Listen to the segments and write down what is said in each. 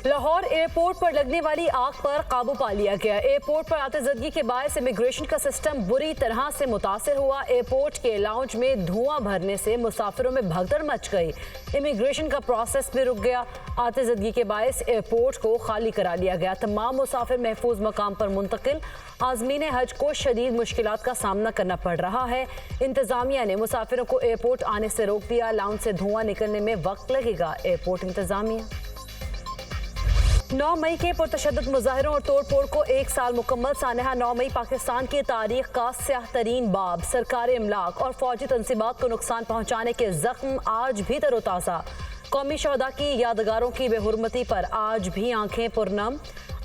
Lahore airport पर लगने वाली आग पर काबू पा लिया गया। एयरपोर्ट पर आतिशबाजी के बायस इमिग्रेशन का सिस्टम बुरी तरह से मुतासिर हुआ। एयरपोर्ट के लाउंज में धुआं भरने से मुसाफिरों में भगदड़ मच गई। इमिग्रेशन का प्रोसेस भी रुक गया। आतिशबाजी के बायस एयरपोर्ट को खाली करा लिया गया। तमाम मुसाफिर महफूज मकाम पर मुंतकिल। आज़मीन हज को शदीद मुश्किलात का सामना करना पड़ रहा है। इंतजामिया ने मुसाफिरों को एयरपोर्ट आने से रोक दिया। लाउंज से धुआं निकलने में वक्त लगेगा। एयरपोर्ट इंतजामिया 9 मई के पुरतशद्दुद मुजाहिरों और तोड़ फोड़ को 1 साल मुकम्मल। सानहा 9 मई पाकिस्तान की तारीख का स्याह तरीन बाब। सरकारी इमलाक और फौजी तंसीबात को नुकसान पहुँचाने के जख्म आज भी तरोताज़ा। कौमी शहदा की यादगारों की बेहुरमती पर आज भी आंखें पुरनम।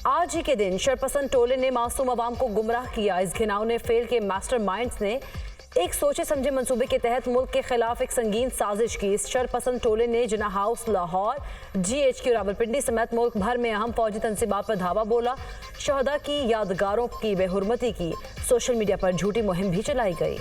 आज ही के दिन शरपसंद टोले ने मासूम अवाम को गुमराह किया। इस घिनौने फेल के मास्टरमाइंड्स ने एक सोचे समझे मंसूबे के तहत मुल्क के खिलाफ एक संगीन साजिश की। इस शरपसंद टोले ने जिना हाउस लाहौर, GHQ रावलपिंडी समेत मुल्क भर में अहम फौजी तंसीबात पर धावा बोला। शहदा की यादगारों की बेहुरमती की सोशल मीडिया पर झूठी मुहिम भी चलाई गई।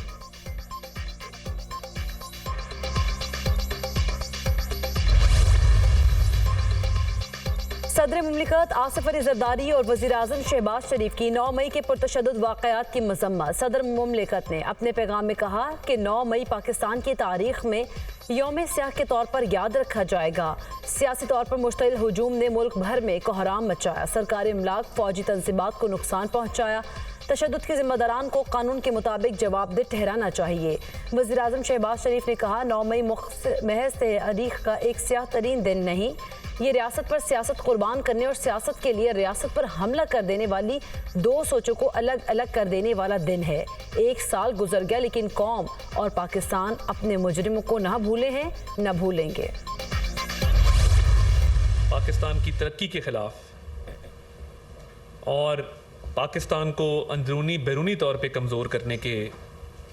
सदर मुमलिकत आसिफ अली जरदारी और वज़ीर आज़म शहबाज शरीफ की 9 मई के पुरतशद्दुद वाक़यात की मज़म्मत। सदर मुमलिकत ने अपने पैगाम में कहा कि 9 मई पाकिस्तान की तारीख में यौम स्याह के तौर पर याद रखा जाएगा। सियासी तौर पर मुश्तइल हुजूम ने मुल्क भर में कोहराम मचाया। सरकारी इमलाक, फौजी तंसीबात को नुकसान पहुँचाया। तशद्दुद के जिम्मेदारान को कानून के मुताबिक जवाबदेह ठहराना चाहिए। वज़ीर आज़म शहबाज शरीफ ने कहा 9 मई महज तारीख का एक स्याह तरीन दिन नहीं, ये रियासत पर सियासत कुर्बान करने और सियासत के लिए रियासत पर हमला कर देने वाली दो सोचों को अलग अलग कर देने वाला दिन है। 1 साल गुजर गया लेकिन कौम और पाकिस्तान अपने मुजरिमों को ना भूले हैं न भूलेंगे। पाकिस्तान की तरक्की के खिलाफ और पाकिस्तान को अंदरूनी बैरूनी तौर पे कमज़ोर करने के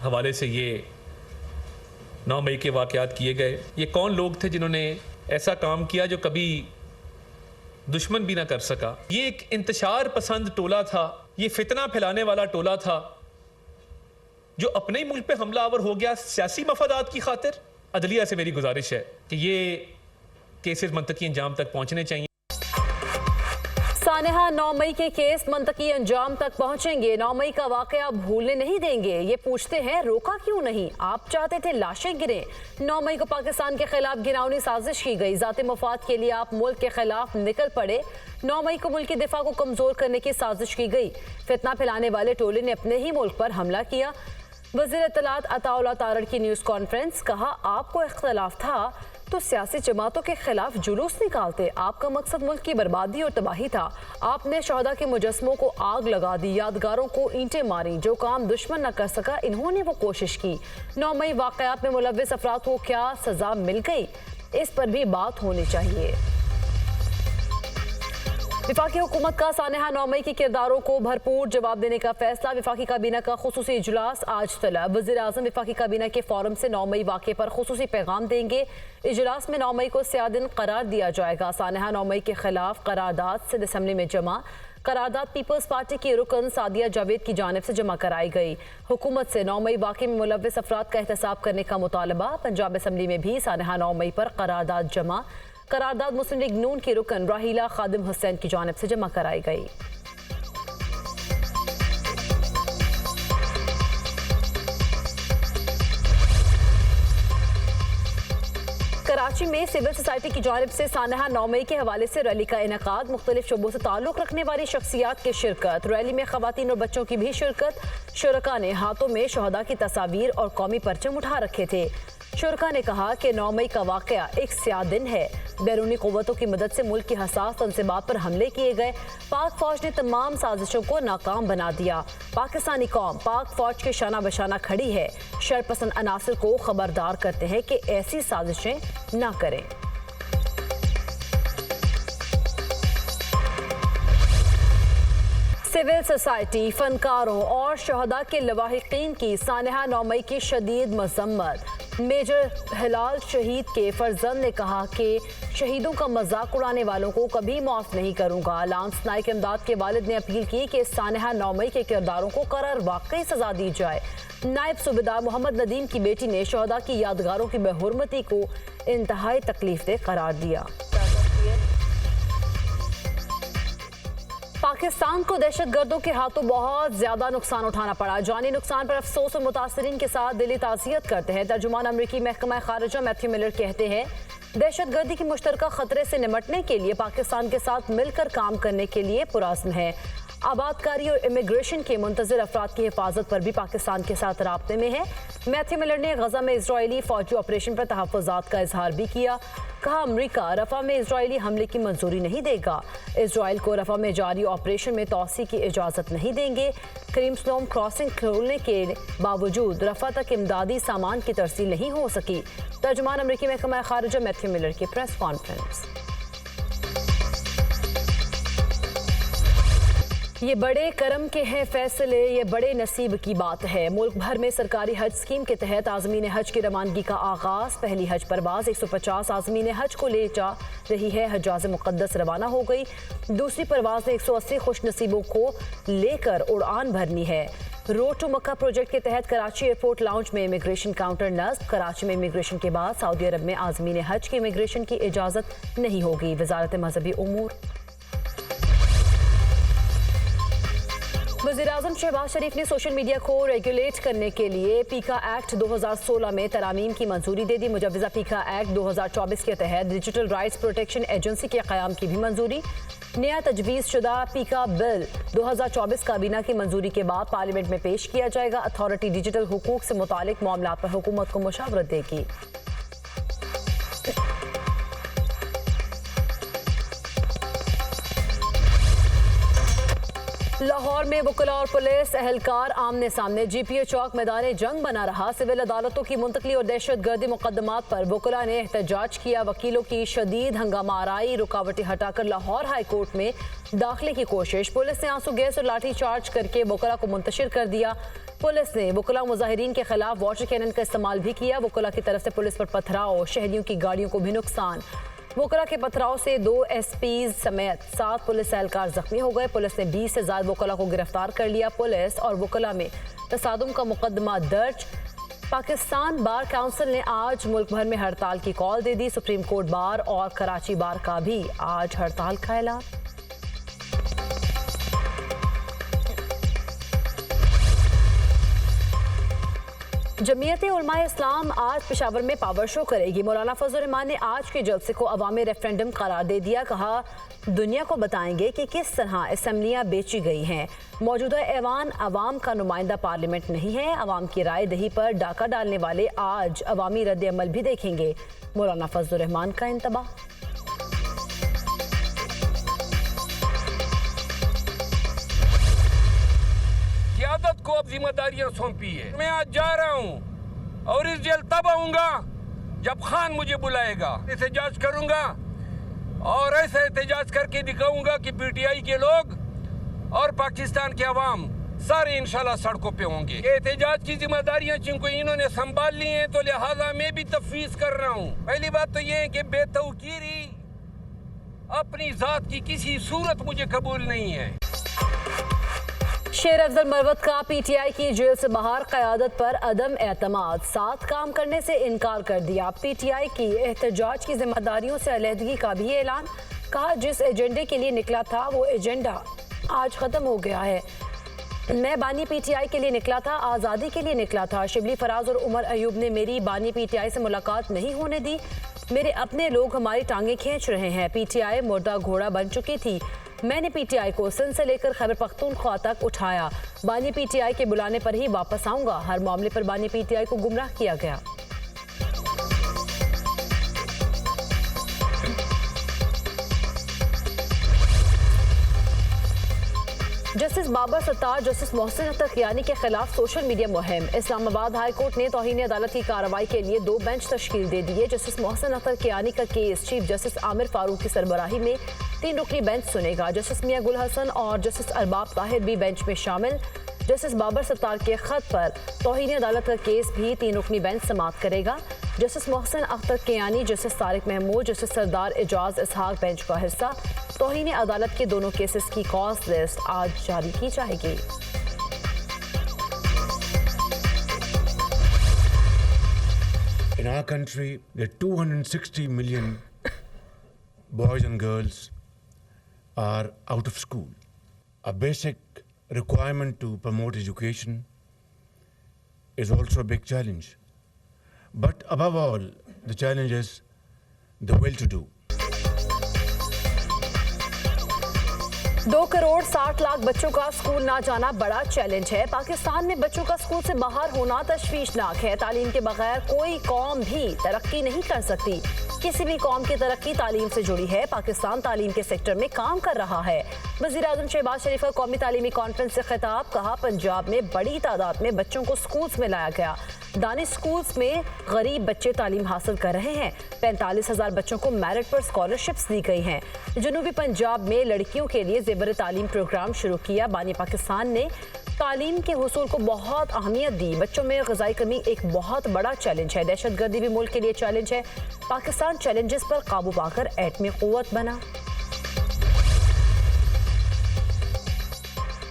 हवाले से ये 9 मई के वाक़यात किए गए। ये कौन लोग थे जिन्होंने ऐसा काम किया जो कभी दुश्मन भी ना कर सका। ये एक इंतशार पसंद टोला था, ये फितना फैलाने वाला टोला था जो अपने ही मुल्क पे हमलावर हो गया सियासी मफादात की खातिर। अदलिया से मेरी गुजारिश है कि ये केसेस मंतकी अंजाम तक पहुंचने चाहिए। सानहा 9 मई के केस मंतकी अंजाम तक पहुंचेंगे। 9 मई का वाकया भूलने नहीं देंगे। ये पूछते हैं रोका क्यों नहीं? आप चाहते थे लाशें गिरे। 9 मई को पाकिस्तान के खिलाफ घिनौनी साजिश की गई। जाते मफाद के लिए आप मुल्क के खिलाफ निकल पड़े। 9 मई को मुल्क की दिफा को कमजोर करने की साजिश की गई। फितना फैलाने वाले टोले ने अपने ही मुल्क पर हमला किया। वज़ीर इत्तलात अताउल्लाह तारड़ की न्यूज़ कॉन्फ्रेंस। कहा आपको इख्तलाफ था तो सियासी जमातों के खिलाफ जुलूस निकालते। आपका मकसद मुल्क की बर्बादी और तबाही था। आपने शहदा के मुजस्मों को आग लगा दी, यादगारों को ईंटें मारी। जो काम दुश्मन न कर सका इन्होंने वो कोशिश की। 9 मई वाक़यात में मुलव्विस अफराद को क्या सजा मिल गई, इस पर भी बात होनी चाहिए। विफाकी हुकूमत का सानहा 9 मई के किरदारों को भरपूर जवाब देने का फैसला। विफाकी काबीना का खुसूसी इजलास आज तलब। वज़ीर आज़म विफाकी काबीना के फोरम से 9 मई वाक़े पर खुसूसी पैगाम देंगे। इजलास में 9 मई को स्याह दिन करार दिया जाएगा। सानहा 9 मई के खिलाफ करारदाद सिंध असम्बली में जमा। करारदाद पीपल्स पार्टी की रुकन सादिया जावेद की जानिब से जमा कराई गई। हुकूमत से 9 मई वाक़े में मुलव्विस अफराद का एहतसाब करने का मुतालबा। पंजाब असम्बली में भी सानहा 9 मई पर करारदाद जमा। करारदाद मुस्लिम लीग नून की रुकन राहीला खादिम हुसैन की जानिब से जमा कराई गई। कराची में सिविल सोसाइटी की जानिब से सानहा 9 मई के हवाले से रैली का इनेकाद। मुख्तलिफ शोबों से ताल्लुक़ रखने वाली शख्सियात की शिरकत। रैली में ख़वातीन और बच्चों की भी शिरकत। शुरका ने हाथों में शहदा की तस्वीर और कौमी परचम उठा रखे थे। शुरका ने कहा कि 9 मई का वाक़या एक स्याह दिन है। बैरूनी क़ुव्वतों की मदद से मुल्क की हसास तंसीबात पर हमले किए गए। पाक फ़ौज ने तमाम साजिशों को नाकाम बना दिया। पाकिस्तानी कौम पाक फ़ौज के शाना बशाना खड़ी है। शरपसंद अनासिर को खबरदार करते हैं कि ऐसी साजिशें ना करें। सिविल सोसाइटी, फनकारों और शहदा के लवाहिकीन की सानहा 9 मई की शदीद मजम्मत। मेजर हिलाल शहीद के फर्जंद ने कहा कि शहीदों का मजाक उड़ाने वालों को कभी माफ नहीं करूंगा। लांस नाइक इमदाद के वालिद ने अपील की कि सानहा 9 मई के किरदारों को करार वाकई सजा दी जाए। नायब सूबेदार मोहम्मद नदीम की बेटी ने शहदा की यादगारों की बेहुरमती को इंतहाई तकलीफ दे करार दिया। पाकिस्तान को दहशतगर्दों के हाथों बहुत ज्यादा नुकसान उठाना पड़ा। जानी नुकसान पर अफसोस और मुतासरीन के साथ दिली ताज़ियत करते हैं। तर्जुमान अमरीकी महकमा खारिजा मैथ्यू मिलर कहते हैं, दहशतगर्दी की मुश्तरका खतरे से निपटने के लिए पाकिस्तान के साथ मिलकर काम करने के लिए पुरअज़्म है। आबादकारी और इमिग्रेशन के मुंतज़िर अफराद की हिफाजत पर भी पाकिस्तान के साथ राब्ते में है। मैथ्यू मिलर ने गजा में इजरायली फौजी ऑपरेशन पर तहफ़्फ़ुज़ात का इजहार भी किया। कहा, अमरीका रफ़ा में इजरायली हमले की मंजूरी नहीं देगा। इजराइल को रफ़ा में जारी ऑपरेशन में तोसी की इजाज़त नहीं देंगे। करीम स्लोम क्रॉसिंग खोलने के बावजूद रफ़ा तक इमदादी सामान की तरसील नहीं हो सकी। तर्जुमान अमरीकी महकमा खारिजा मैथ्यू मिलर की प्रेस कॉन्फ्रेंस। ये बड़े करम के हैं फैसले, ये बड़े नसीब की बात है। मुल्क भर में सरकारी हज स्कीम के तहत आज़मीन हज की रवानगी का आगाज़। पहली हज परवाज़ 150 आज़मीन हज को ले जा रही है। हजाज मुक़द्दस रवाना हो गई। दूसरी परवाज़ में 180 खुश नसीबों को लेकर उड़ान भरनी है। रोड टू मक्का प्रोजेक्ट के तहत कराची एयरपोर्ट लाउंज में इमिग्रेशन काउंटर नस्ब। कराची में इमिग्रेशन के बाद सऊदी अरब में आज़मीन हज की इमिग्रेशन की इजाज़त नहीं होगी। वज़ारत मज़हबी उमूर। वज़ीर-ए-आज़म शहबाज शरीफ ने सोशल मीडिया को रेगुलेट करने के लिए पीका एक्ट 2016 में तरामीम की मंजूरी दे दी। मुजव्वज़ा पीका एक्ट 2024 के तहत डिजिटल राइट्स प्रोटेक्शन एजेंसी के क़याम की भी मंजूरी। नया तजवीज़ शुदा पीका बिल 2024 काबीना की मंजूरी के बाद पार्लियामेंट में पेश किया जाएगा। अथॉरिटी डिजिटल हुकूक से मुतालिक मामलात पर हुकूमत को मुशावरत देगी। लाहौर में वकील और पुलिस एहलकार आमने सामने। जीपीओ चौक मैदान जंग बना रहा। सिविल अदालतों की मुंतकली और दहशतगर्दी मुकदमात पर वकीला ने एहतजाज किया। वकीलों की शदीद हंगामा आराई, रुकावटें हटाकर लाहौर हाई कोर्ट में दाखिले की कोशिश। पुलिस ने आंसू गैस और लाठी चार्ज करके वकीला को मुंतशिर कर दिया। पुलिस ने वकीला मुजाहिरीन के खिलाफ वाटर कैनन का इस्तेमाल भी किया। वकीला की तरफ से पुलिस पर पथराव, शहरियों की गाड़ियों को भी नुकसान। वोकला के पथराव से 2 एसपी समेत 7 पुलिस एहलकार जख्मी हो गए। पुलिस ने 20 से ज्यादा वोकला को गिरफ्तार कर लिया। पुलिस और वोकला में तसादुम का मुकदमा दर्ज। पाकिस्तान बार काउंसिल ने आज मुल्क भर में हड़ताल की कॉल दे दी। सुप्रीम कोर्ट बार और कराची बार का भी आज हड़ताल का ऐलान। जमीयत उलमा इस्लाम आज पेशावर में पावर शो करेगी। मौलाना फजल रहमान ने आज के जलसे को अवामी रेफरेंडम करार दे दिया। कहा, दुनिया को बताएंगे कि किस तरह असम्बलियाँ बेची गई हैं। मौजूदा ऐवान अवाम का नुमाइंदा पार्लियामेंट नहीं है। अवाम की राय दही पर डाका डालने वाले आज अवामी रद्द अमल भी देखेंगे। मौलाना फजल रहमान का इंतबाह। क़यादत को अब जिम्मेदारियां सौंपी है। मैं आज जा रहा हूं और इस जेल तब आऊंगा जब खान मुझे बुलाएगा। एहतजाज करूंगा और ऐसा एहतजाज करके दिखाऊंगा कि पीटीआई के लोग और पाकिस्तान के अवाम सारे इंशाल्लाह सड़कों पे होंगे। एहतजाज की जिम्मेदारियां चूंकि इन्होंने संभाल ली हैं तो लिहाजा मैं भी तफवीज कर रहा हूं। पहली बात तो ये है कि बेतौकीरी अपनी जात की किसी सूरत मुझे कबूल नहीं है। शेर अफजल मरवत का पीटीआई की जेल से बाहर क़यादत पर अदम एतमाद, साथ काम करने से इनकार कर दिया। पीटीआई की एहतजाज की जिम्मेदारियों से अलहदगी का भी ऐलान। कहा, जिस एजेंडे के लिए निकला था वो एजेंडा आज ख़त्म हो गया है। मैं बानी पीटीआई के लिए निकला था, आज़ादी के लिए निकला था। शिबली फराज और उमर अयूब ने मेरी बानी पीटीआई से मुलाकात नहीं होने दी। मेरे अपने लोग हमारी टांगें खींच रहे हैं। पीटीआई मुर्दा घोड़ा बन चुकी थी। मैंने पीटीआई को सिंध से लेकर खैबर पख्तूनख्वा तक उठाया। बानी पीटीआई के बुलाने पर ही वापस आऊंगा। हर मामले पर बानी पीटीआई को गुमराह किया गया। जस्टिस बाबर सत्तार, जस्टिस मोहसिन अख्तर कियानी के खिलाफ सोशल मीडिया मुहिम। इस्लामाबाद हाई कोर्ट ने तौहीन अदालत की कार्रवाई के लिए 2 बेंच तश्कील दे दिए। जस्टिस मोहसिन अख्तर कियानी का case chief justice Aamir Farooq की सरबराही में 3 रुकनी बेंच सुनेगा। जस्टिस मियां गुल हसन और जस्टिस अरबाब ताहिर भी बेंच में शामिल। जस्टिस बाबर सत्तार के खत पर तौहीन अदालत का केस भी 3 रुकनी बेंच समाअत करेगा। Justice Mohsin Akhtar Kiyani, justice Tariq Mahmood, justice Sardar Ejaz Ishaq bench का हिस्सा। तौहीन अदालत के दोनों केसेस की कॉज लिस्ट आज जारी की जाएगी। In our country, there are 260 million boys and girls are out of school. a basic requirement to promote education is also a big challenge. But above all, the challenge is the will to do. 2,60,00,000 बच्चों का school ना जाना बड़ा challenge है। पाकिस्तान में बच्चों का school से बाहर होना तशवीशनाक है। तालीम के बगैर कोई कौम भी तरक्की नहीं कर सकती। किसी भी कौम की तरक्की तालीम से जुड़ी है। पाकिस्तान तालीम के सेक्टर में काम कर रहा है। वज़ीर-ए-आज़म शहबाज शरीफ का कौमी तालीमी कॉन्फ्रेंस से खिताब। कहा, पंजाब में बड़ी तादाद में बच्चों को स्कूल्स में लाया गया। दानिश स्कूल्स में गरीब बच्चे तालीम हासिल कर रहे हैं। 45,000 बच्चों को मेरिट पर स्कॉलरशिप्स दी गई हैं। जनूबी पंजाब में लड़कियों के लिए ज़ेवर तालीम प्रोग्राम शुरू किया। बानी पाकिस्तान ने तालीम के हुसूल को बहुत अहमियत दी। बच्चों में ग़िज़ाई कमी एक बहुत बड़ा चैलेंज है। दहशतगर्दी भी मुल्क के लिए चैलेंज है। पाकिस्तान चैलेंजेस पर काबू पाकर एटमी क़ुव्वत बना।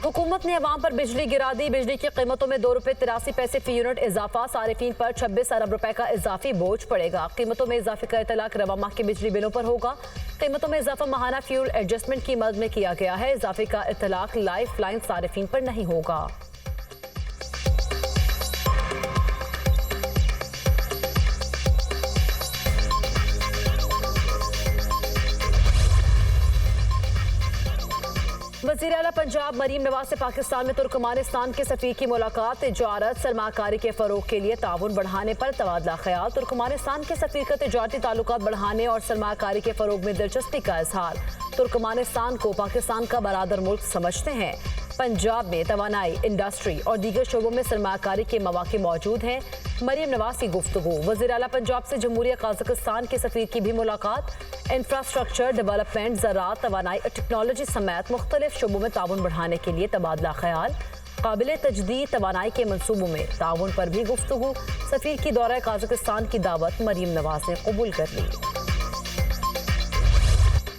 हुकूमत ने अवाम पर बिजली गिरा दी। बिजली की कीमतों में 2 रुपये 83 पैसे फी यूनिट इजाफा। सारिफीन पर 26 अरब रुपए का इजाफी बोझ पड़ेगा। कीमतों में इजाफे का इतलाक रवा माह के बिजली बिलों पर होगा। कीमतों में इजाफा माहाना फ्यूल एडजस्टमेंट की मद में किया गया है। इजाफे का इतलाक लाइफ लाइन सारिफीन पर नहीं होगा। वज़ीर आला पंजाब मरीम नवाज से पाकिस्तान में तुर्कमानिस्तान के सफ़ीर की मुलाकात। तिजारत सरमाकारी के फ़रोग के लिए ताउन बढ़ाने पर तबादला ख्याल। तुर्कमानिस्तान के सफ़ीर का तिजारती ताल्लुकात बढ़ाने और सरमाकारी के फ़रोग में दिलचस्पी का इजहार। तुर्कमानिस्तान को पाकिस्तान का बरादर मुल्क समझते हैं। पंजाब में तवानाई, इंडस्ट्री और दीगर शोबों में सरमाकारी के मौके मौजूद हैं। मरीम नवाज की गुफ्तगू। वज़ीर आला पंजाब से जमहूरिया कजाकिस्तान के सफ़ीर की भी मुलाकात। इंफ्रास्ट्रक्चर डेवलपमेंट, ज़राअत, तवानाई और टेक्नोलॉजी समेत मुख्तलिफ शोबों में ताउन बढ़ाने के लिए तबादला ख्याल। काबिल तजदीद तवानाई के मनसूबों में ताउन पर भी गुफ्तगू। सफ़ीर की दौरा कजाकिस्तान की दावत मरीम नवाज ने कबूल कर ली।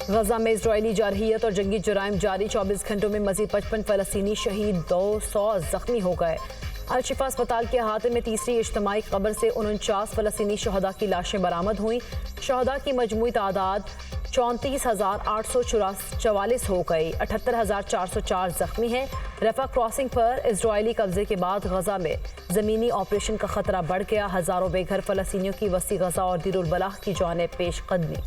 गजा में इजरायली जारहियत और जंगी जराइम जारी। 24 घंटों में मजीद 55 फ़लस्तीनी शहीद, 200 जख्मी हो गए। अल-शिफा अस्पताल के अहाते में तीसरी इज्तिमाई कब्र से 49 फ़लस्तीनी शहदा की लाशें बरामद हुई। शहदा की मजमूई तादाद 34,844 हो गई। 78,404 जख्मी हैं। रफा क्रॉसिंग पर इजरायली कब्जे के बाद गजा में ज़मीनी ऑपरेशन का खतरा बढ़ गया। हज़ारों बेघर फ़लस्तीनियों की वसी गजा और दीरुल बलाह की जानिब पेश कदमी।